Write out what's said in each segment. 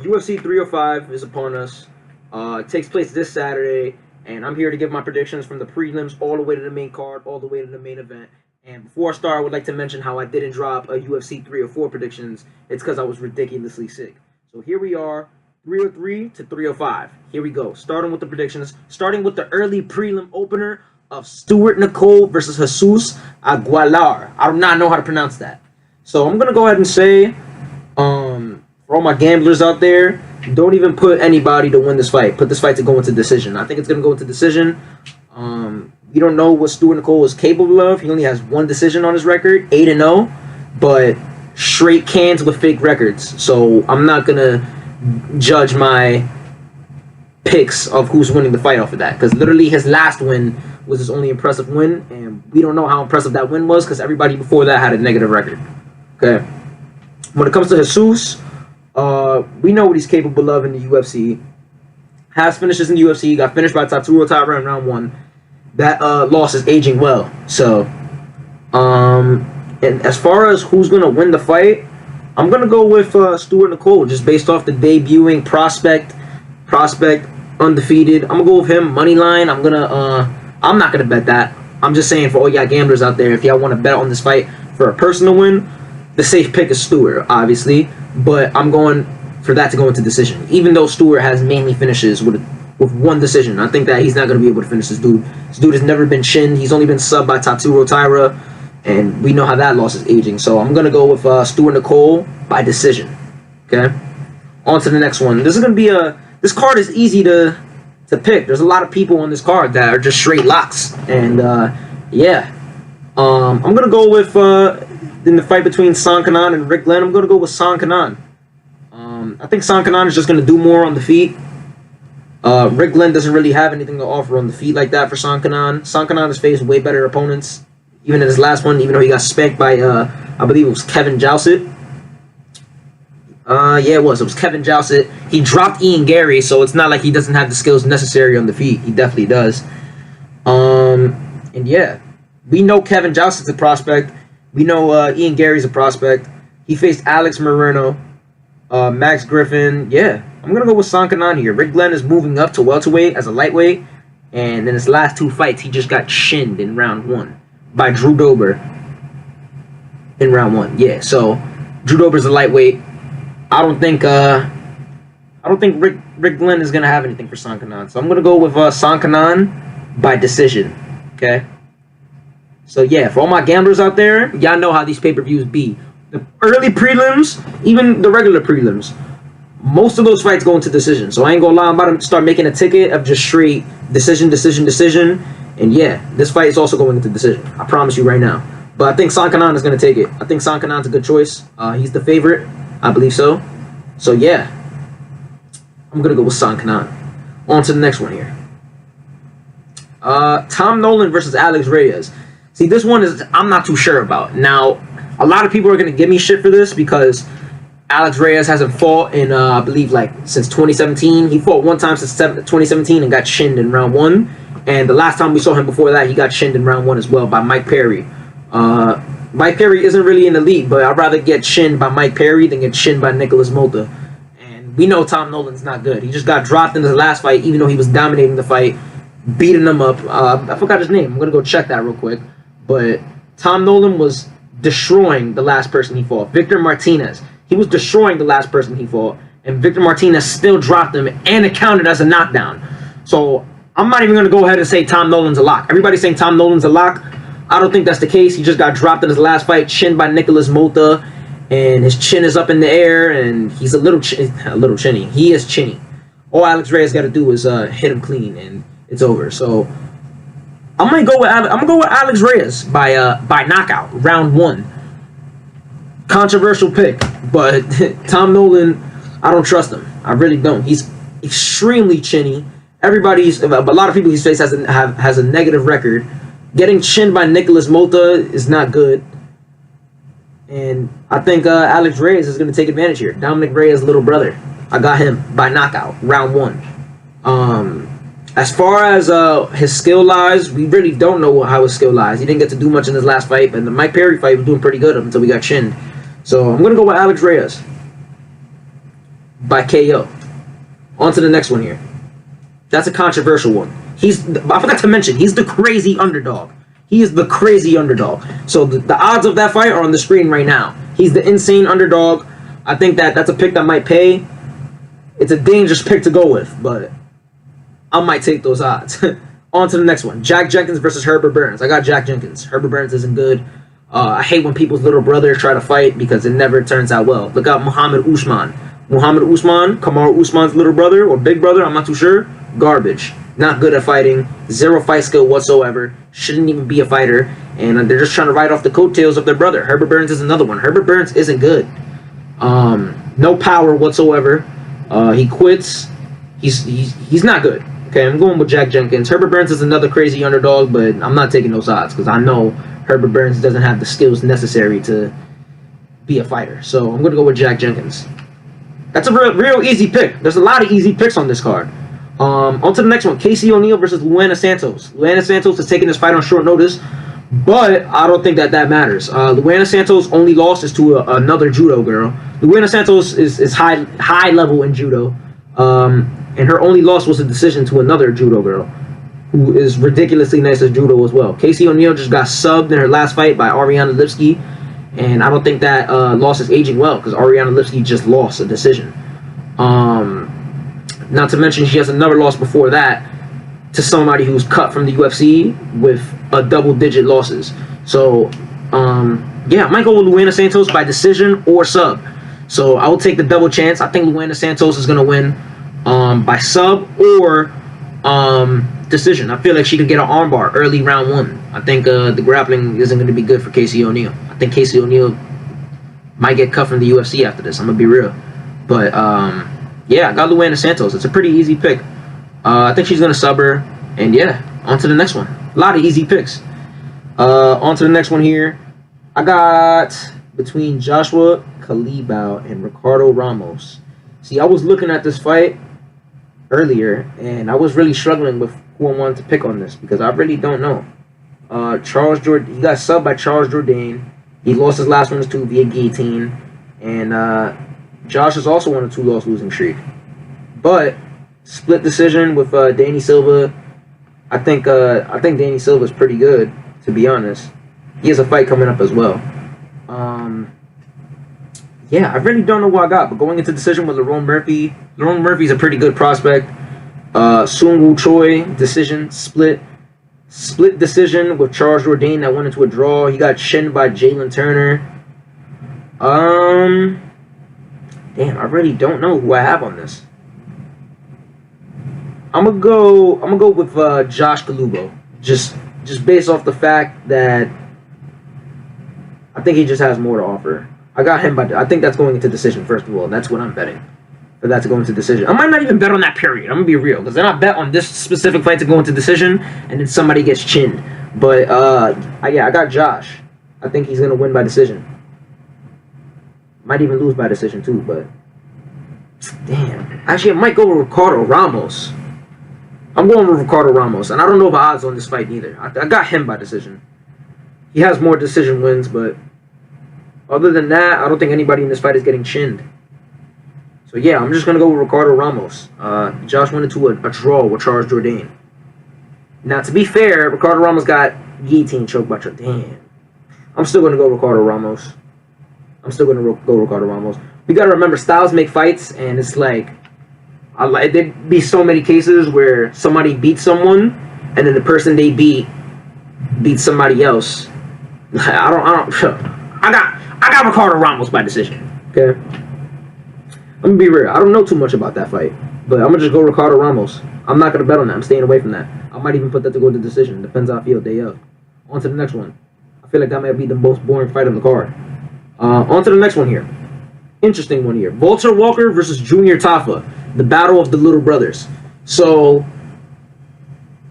UFC 305 is upon us. It takes place this Saturday, and I'm here to give my predictions from the prelims all the way to the main card, all the way to the main event. And before I start, I would like to mention how I didn't drop a UFC 304 predictions. It's because I was ridiculously sick. So here we are, 303 to 305. Here we go. Starting with the predictions. Starting with the early prelim opener of Stuart Nicole versus Jesus Aguar. I do not know how to pronounce that. So I'm going to go ahead and say, for all my gamblers out there, don't even put anybody to win this fight. Put this fight to go into decision. I think it's going to go into decision. We don't know what Stuart Nicole is capable of. He only has one decision on his record, 8-0, but straight cans with fake records. So I'm not going to judge my picks of who's winning the fight off of that, because literally his last win was his only impressive win, and we don't know how impressive that win was because everybody before that had a negative record. Okay. When it comes to Jesus, we know what he's capable of in the UFC. Has finishes in the UFC. Got finished by Tafari in round 1. That loss is aging well. So, and as far as who's gonna win the fight, I'm gonna go with Stuart Nicole, just based off the debuting prospect, undefeated. I'm gonna go with him money line. I'm not gonna bet that. I'm just saying for all y'all gamblers out there, if y'all want to bet on this fight for a personal win, the safe pick is Stuart, obviously. But I'm going for that to go into decision, even though Stuart has mainly finishes with one decision. I think that he's not going to be able to finish this dude. This dude has never been chinned. He's only been subbed by Taira, and we know how that loss is aging. So I'm going to go with Stuart Nicole by decision. Okay? On to the next one. This is going to be this card is easy to pick. There's a lot of people on this card that are just straight locks. And, yeah. I'm going to go with, in the fight between Kanan and Rick Glenn, I'm going to go with Kanan. I think Kanan is just going to do more on the feet. Rick Glenn doesn't really have anything to offer on the feet like that for Kanan. Kanan has faced way better opponents, even in his last one, even though he got spanked by, I believe it was Kevin Jousset. Yeah, it was Kevin Jousset. He dropped Ian Gary, so it's not like he doesn't have the skills necessary on the feet. He definitely does. And yeah, we know Kevin Jouset's a prospect. We know Ian Gary's a prospect. He faced Alex Moreno, Max Griffin. Yeah, I'm going to go with Kanan here. Rick Glenn is moving up to welterweight as a lightweight. And in his last 2 fights, he just got shinned in round 1 by Drew Dober in round 1. Yeah, so Drew Dober's a lightweight. I don't think Rick Glenn is going to have anything for Kanan. So I'm going to go with Kanan by decision. Okay? So yeah, for all my gamblers out there, y'all know how these pay-per-views be. The early prelims, even the regular prelims, most of those fights go into decision. So I ain't gonna lie, I'm about to start making a ticket of just straight decision. And yeah, this fight is also going into decision. I promise you right now. But I think Kanan is gonna take it. I think Kanan's a good choice. He's the favorite. I believe so. So yeah, I'm gonna go with Kanan. On to the next one here. Tom Nolan versus Alex Reyes. See, this one is I'm not too sure about. Now, a lot of people are going to give me shit for this because Alex Reyes hasn't fought in, I believe, since 2017. He fought one time since 2017 and got shinned in round 1. And the last time we saw him before that, he got shinned in round 1 as well by Mike Perry. Mike Perry isn't really in the league, but I'd rather get shinned by Mike Perry than get shinned by Nicholas Mota. And we know Tom Nolan's not good. He just got dropped in his last fight, even though he was dominating the fight, beating him up. I forgot his name. I'm going to go check that real quick. But Tom Nolan was destroying the last person he fought. Victor Martinez. He was destroying the last person he fought. And Victor Martinez still dropped him and it counted as a knockdown. So I'm not even going to go ahead and say Tom Nolan's a lock. Everybody's saying Tom Nolan's a lock. I don't think that's the case. He just got dropped in his last fight, chinned by Nicholas Mota. And his chin is up in the air. And he's a little chinny. He is chinny. All Alex Reyes got to do is hit him clean and it's over. So I'm gonna go with Alex Reyes by knockout, round 1. Controversial pick, but Tom Nolan, I don't trust him. I really don't. He's extremely chinny. A lot of people he's faced has a negative record. Getting chinned by Nicholas Mota is not good. And I think Alex Reyes is gonna take advantage here. Dominic Reyes' little brother. I got him by knockout, round 1. As far as his skill lies, we really don't know how his skill lies. He didn't get to do much in his last fight, and the Mike Perry fight was doing pretty good up until we got chinned. So I'm going to go with Alex Reyes. by KO. On to the next one here. That's a controversial one. I forgot to mention, he's the crazy underdog. He is the crazy underdog. So the odds of that fight are on the screen right now. He's the insane underdog. I think that's a pick that might pay. It's a dangerous pick to go with, but I might take those odds. On to the next one. Jack Jenkins versus Herbert Burns. I got Jack Jenkins. Herbert Burns isn't good. I hate when people's little brothers try to fight because it never turns out well. Look out Muhammad Usman. Muhammad Usman, Kamaru Usman's little brother or big brother, I'm not too sure. Garbage. Not good at fighting. Zero fight skill whatsoever. Shouldn't even be a fighter. And they're just trying to ride off the coattails of their brother. Herbert Burns is another one. Herbert Burns isn't good. No power whatsoever. He quits. He's not good. Okay, I'm going with Jack Jenkins. Herbert Burns is another crazy underdog, but I'm not taking those odds because I know Herbert Burns doesn't have the skills necessary to be a fighter. So I'm going to go with Jack Jenkins. That's a real easy pick. There's a lot of easy picks on this card. On to the next one. ONeal versus Liana Santos. Liana Santos is taking this fight on short notice, but I don't think that matters. Liana Santos' only loss is to another judo girl. Liana Santos is high level in judo. And her only loss was a decision to another judo girl who is ridiculously nice at judo as well. ONeal just got subbed in her last fight by Ariana Lipski, and I don't think that loss is aging well because Ariana Lipski just lost a decision. Not to mention she has another loss before that to somebody who's cut from the UFC with a double-digit losses. So, yeah, I might go with Liana Santos by decision or sub. So I will take the double chance. I think Liana Santos is going to win by sub or decision. I feel like she could get an armbar early round one. I think the grappling isn't going to be good for ONeal. I think ONeal might get cut from the UFC after this. I'm going to be real. But, yeah, I got Liana Santos. It's a pretty easy pick. I think she's going to sub her. And, yeah, on to the next one. A lot of easy picks. On to the next one here. I got between Joshua Culibao and Ricardo Ramos. See, I was looking at this fight earlier, and I was really struggling with who I wanted to pick on this because I really don't know. Charles Jourdain, he got subbed by Charles Jourdain. He lost his last one to via guillotine, and Josh is also on a 2-loss losing streak. But split decision with Danny Silva. I think Danny Silva is pretty good, to be honest. He has a fight coming up as well. Yeah, I really don't know what I got, but going into decision with Lerone Murphy. Lerone Murphy's a pretty good prospect. Sung Woo Choi, decision, split decision with Charles Jourdain that went into a draw. He got chinned by Jalen Turner. Damn, I really don't know who I have on this. I'm gonna go with Josh Culibao. Just based off the fact that I think he just has more to offer. I got him I think that's going into decision, first of all. And that's what I'm betting. For that to go into decision. I might not even bet on that period. I'm going to be real. Because then I bet on this specific fight to go into decision. And then somebody gets chinned. But, yeah, I got Josh. I think he's going to win by decision. Might even lose by decision, too. But, damn. Actually, I might go with Ricardo Ramos. I'm going with Ricardo Ramos. And I don't know the odds on this fight either. I got him by decision. He has more decision wins, but other than that, I don't think anybody in this fight is getting chinned. So, yeah, I'm just going to go with Ricardo Ramos. Josh went into a draw with Charles Jourdain. Now, to be fair, Ricardo Ramos got guillotine choked by Charles. Damn. I'm still going to go Ricardo Ramos. We got to remember, styles make fights, and it's like, there'd be so many cases where somebody beats someone, and then the person they beats somebody else. I got Ricardo Ramos by decision. Okay? I'm going to be real. I don't know too much about that fight. But I'm going to just go Ricardo Ramos. I'm not going to bet on that. I'm staying away from that. I might even put that to go to decision. Depends how I feel day of. On to the next one. I feel like that might be the most boring fight on the card. On to the next one here. Interesting one here. Walter Walker versus Junior Tafa. The battle of the little brothers. So,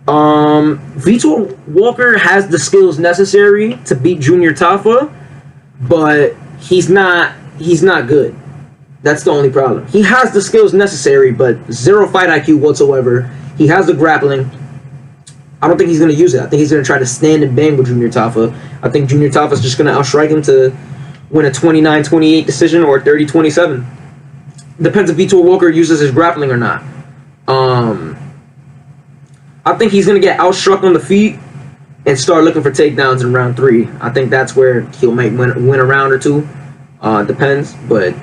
Vitor Walker has the skills necessary to beat Junior Tafa, but he's not good. That's the only problem. He has the skills necessary, but zero fight IQ whatsoever. He has the grappling. I don't think he's going to use it. I think he's going to try to stand and bang with Junior Tafa. I think Junior Tafa is just going to outstrike him to win a 29-28 decision or a 30-27. Depends if Vitor Walker uses his grappling or not. I think he's going to get outstruck on the feet and start looking for takedowns in round 3. I think that's where he'll might win a round or 2. Depends, but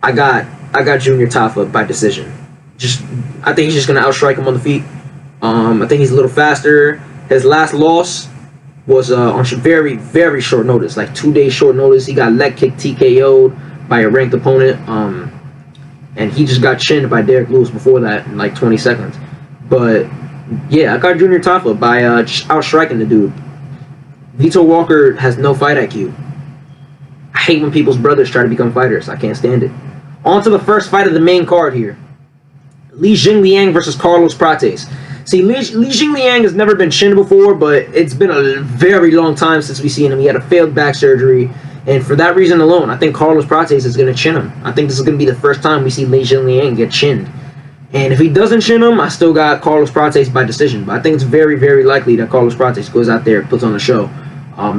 I got Junior Tafa by decision. I think he's just going to outstrike him on the feet. I think he's a little faster. His last loss was on very, very short notice, like 2 days short notice. He got leg kick TKO'd by a ranked opponent, and he just got chinned by Derek Lewis before that in like 20 seconds. But yeah, I got Junior Tafa by outstriking the dude. Vitor Walker has no fight IQ. I hate when people's brothers try to become fighters. I can't stand it. On to the first fight of the main card here. Liang versus Carlos Prates. See, Liang has never been chinned before, but it's been a very long time since we've seen him. He had a failed back surgery, and for that reason alone, I think Carlos Prates is going to chin him. I think this is going to be the first time we see Liang get chinned. And if he doesn't chin him, I still got Carlos Prates by decision. But I think it's very, very likely that Carlos Prates goes out there and puts on a show.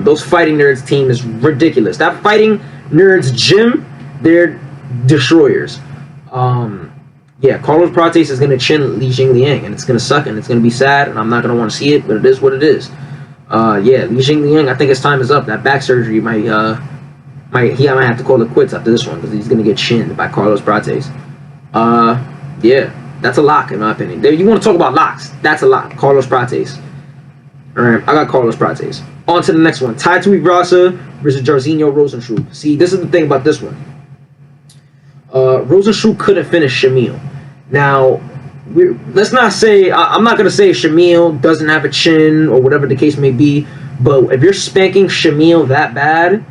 Those Fighting Nerds team is ridiculous. That Fighting Nerds gym, they're destroyers. Yeah, Carlos Prates is going to chin Liang, and it's going to suck, and it's going to be sad, and I'm not going to want to see it, but it is what it is. Yeah, Liang, I think his time is up. That back surgery might have to call it quits after this one, because he's going to get chinned by Carlos Prates. Yeah, that's a lock, in my opinion. You want to talk about locks? That's a lock. Carlos Prates. Alright, I got Carlos Prates. On to the next one. Tai Tuivasa versus Jairzinho Rozenstruik. See, this is the thing about this one. Rozenstruik couldn't finish Shamil. Now, let's not say... I'm not going to say Shamil doesn't have a chin or whatever the case may be, but if you're spanking Shamil that bad,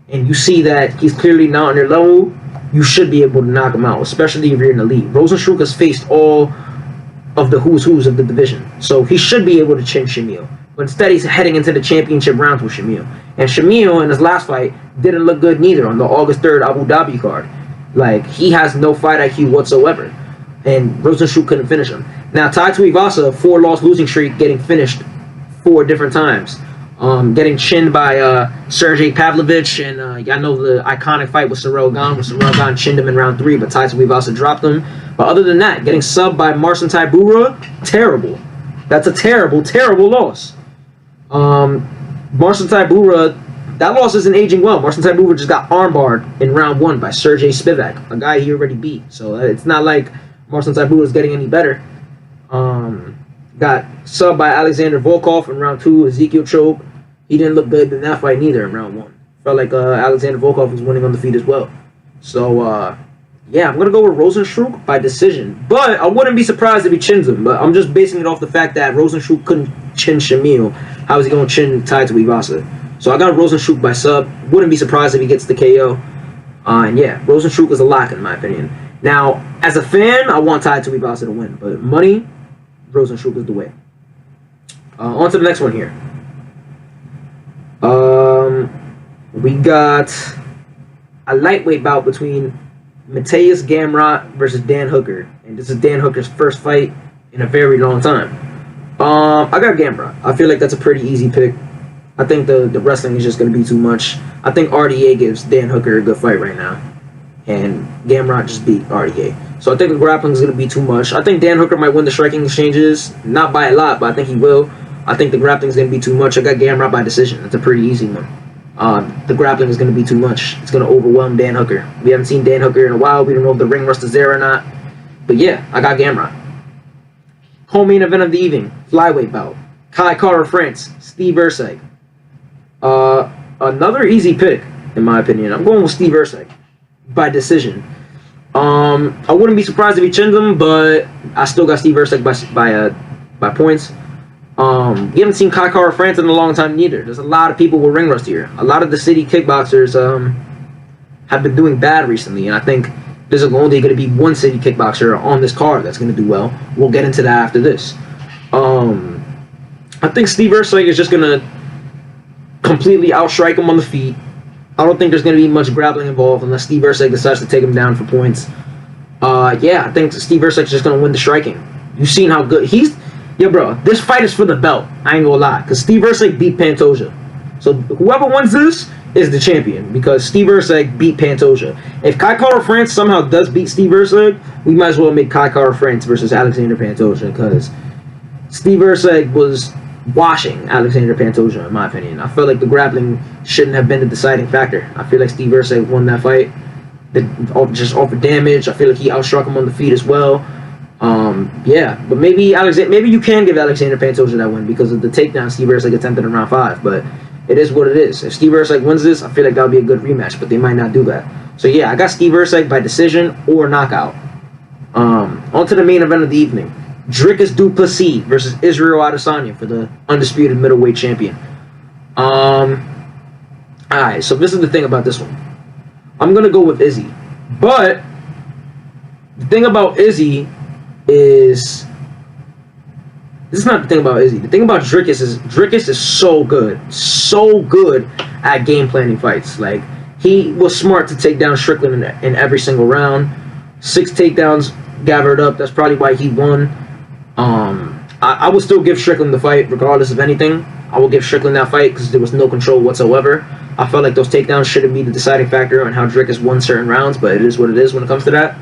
and you see that he's clearly not on your level, you should be able to knock him out, especially if you're in the league. Rozenstruik has faced all of the who's of the division, so he should be able to chin Shamil. But instead, he's heading into the championship rounds with Shamil. And Shamil, in his last fight, didn't look good neither on the August 3rd Abu Dhabi card. Like, he has no fight IQ whatsoever. And Rozenstruik couldn't finish him. Now, Tai Tuivasa, 4-loss losing streak, getting finished 4 different times. Getting chinned by Sergey Pavlovich, and y'all know the iconic fight with Ciryl Gane, where Ciryl Gane chinned him in round 3, but Tai Tuivasa dropped him. But other than that, getting subbed by Marcin Tybura, terrible. That's a terrible, terrible loss. Marcin Tybura, that loss isn't aging well. Marcin Tybura just got armbarred in round 1 by Sergey Spivak, a guy he already beat. So it's not like Marcin Tybura is getting any better. Got subbed by Alexander Volkov in round 2, Ezekiel choke. He didn't look good in that fight neither in round 1. Felt like Alexander Volkov was winning on the feet as well. So, yeah, I'm going to go with Rozenstruik by decision. But I wouldn't be surprised if he chins him. But I'm just basing it off the fact that Rozenstruik couldn't chin Shamil. How is he going to chin Tai Tuivasa? So I got Rozenstruik by sub. Wouldn't be surprised if he gets the KO. And yeah, Rozenstruik is a lock in my opinion. Now, as a fan, I want Tai Tuivasa to win. But money, Rozenstruik is the way. On to the next one here. We got a lightweight bout between Mateusz Gamrot versus Dan Hooker. And this is Dan Hooker's first fight in a very long time. I got Gamrot. I feel like that's a pretty easy pick. I think the wrestling is just going to be too much. I think RDA gives Dan Hooker a good fight right now. And Gamrot just beat RDA. So I think the grappling is going to be too much. I think Dan Hooker might win the striking exchanges. Not by a lot, but I think he will. I think the grappling is going to be too much. I got Gamrot by decision. It's a pretty easy one. The grappling is going to be too much. It's going to overwhelm Dan Hooker. We haven't seen Dan Hooker in a while. We don't know if the ring rust is there or not. But yeah, I got Gamrot. Co-main event of the evening. Flyweight bout. Kai Kara France. Steve Erceg. Another easy pick, in my opinion. I'm going with Steve Erceg. By decision. I wouldn't be surprised if he chinned him, but I still got Steve Erceg by points. We haven't seen Kai Kara France in a long time neither. There's a lot of people with ring rust here. A lot of the city kickboxers have been doing bad recently, and I think there's only going to be one city kickboxer on this card that's going to do well. We'll get into that after this. I think Steve Erceg is just going to completely outstrike him on the feet. I don't think there's going to be much grappling involved unless Steve Erceg decides to take him down for points. Yeah, I think Steve Erceg is just going to win the striking. You've seen how good he's... Yeah, bro, this fight is for the belt. I ain't gonna lie. Because Steve Erceg beat Pantoja. So whoever wins this is the champion because Steve Erceg beat Pantoja. If Kai Kara France somehow does beat Steve Erceg, we might as well make Kai Kara France versus Alexander Pantoja because Steve Erceg was washing Alexander Pantoja, in my opinion. I feel like the grappling shouldn't have been the deciding factor. I feel like Steve Erceg won that fight just off of damage. I feel like he outstruck him on the feet as well. Yeah, but maybe you can give Alexander Pantoja that win because of the takedown Steve Erceg attempted in round 5, but it is what it is. If Steve Erceg wins this, I feel like that'll be a good rematch, but they might not do that. So yeah, I got Steve Erceg by decision or knockout. On to the main event of the evening. Drickus du Plessis versus Israel Adesanya for the undisputed middleweight champion. Alright, so this is the thing about this one. I'm going to go with Izzy. But the thing about Izzy is... This is not the thing about Izzy. The thing about Drickus is so good at game planning fights. Like, he was smart to take down Strickland in every single round. 6 takedowns gathered up. That's probably why he won. I would still give Strickland the fight regardless of anything. I will give Strickland that fight because there was no control whatsoever. I felt like those takedowns shouldn't be the deciding factor on how Drickus won certain rounds, but it is what it is when it comes to that.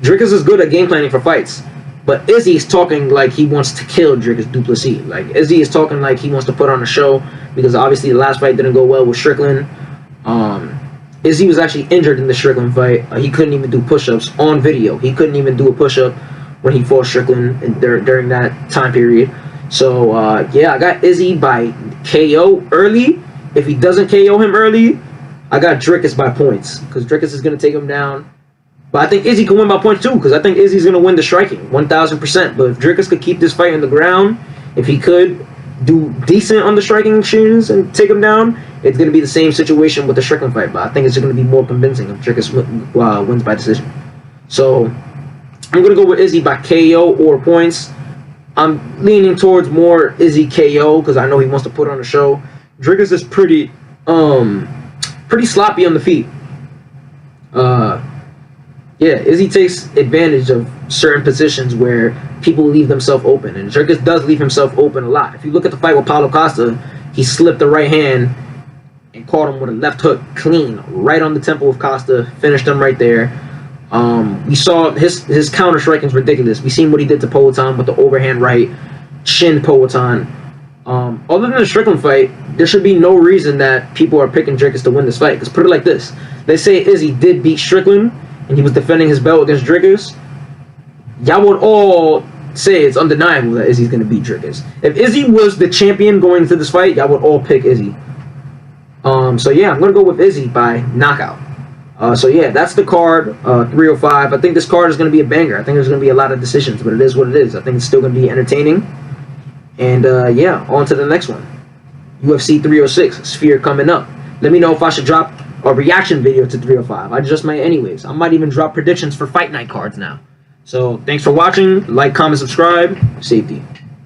Drickus is good at game planning for fights, but Izzy's talking like he wants to kill Drickus du Plessis. Like, Izzy is talking like he wants to put on a show because obviously the last fight didn't go well with Strickland. Izzy was actually injured in the Strickland fight. He couldn't even do push-ups on video. He couldn't even do a push-up when he fought Strickland during that time period. So, yeah, I got Izzy by KO early. If he doesn't KO him early, I got Drickus by points because Drickus is going to take him down. But I think Izzy can win by points too because I think Izzy's going to win the striking, 1,000%. But if Drickus could keep this fight on the ground, if he could do decent on the striking shoes and take him down, it's going to be the same situation with the Strickland fight. But I think it's going to be more convincing if Drickus wins by decision. So I'm going to go with Izzy by KO or points. I'm leaning towards more Izzy KO because I know he wants to put on a show. Drickus is pretty sloppy on the feet. Yeah, Izzy takes advantage of certain positions where people leave themselves open, and Drickus does leave himself open a lot. If you look at the fight with Paulo Costa, he slipped the right hand and caught him with a left hook clean right on the temple of Costa, finished him right there. We saw his counter striking is ridiculous. We seen what he did to Poatan with the overhand right, shin Poatan. Other than the Strickland fight, there should be no reason that people are picking Drickus to win this fight. Because put it like this: let's say Izzy did beat Strickland and he was defending his belt against Drickus. Y'all would all say it's undeniable that Izzy's going to beat Drickus. If Izzy was the champion going into this fight, y'all would all pick Izzy. So yeah, I'm going to go with Izzy by knockout. So yeah, that's the card, 305. I think this card is going to be a banger. I think there's going to be a lot of decisions, but it is what it is. I think it's still going to be entertaining. And yeah, on to the next one. UFC 306, Sphere coming up. Let me know if I should drop a reaction video to 305. I just might anyways. I might even drop predictions for fight night cards now. So thanks for watching. Like, comment, subscribe. Safety.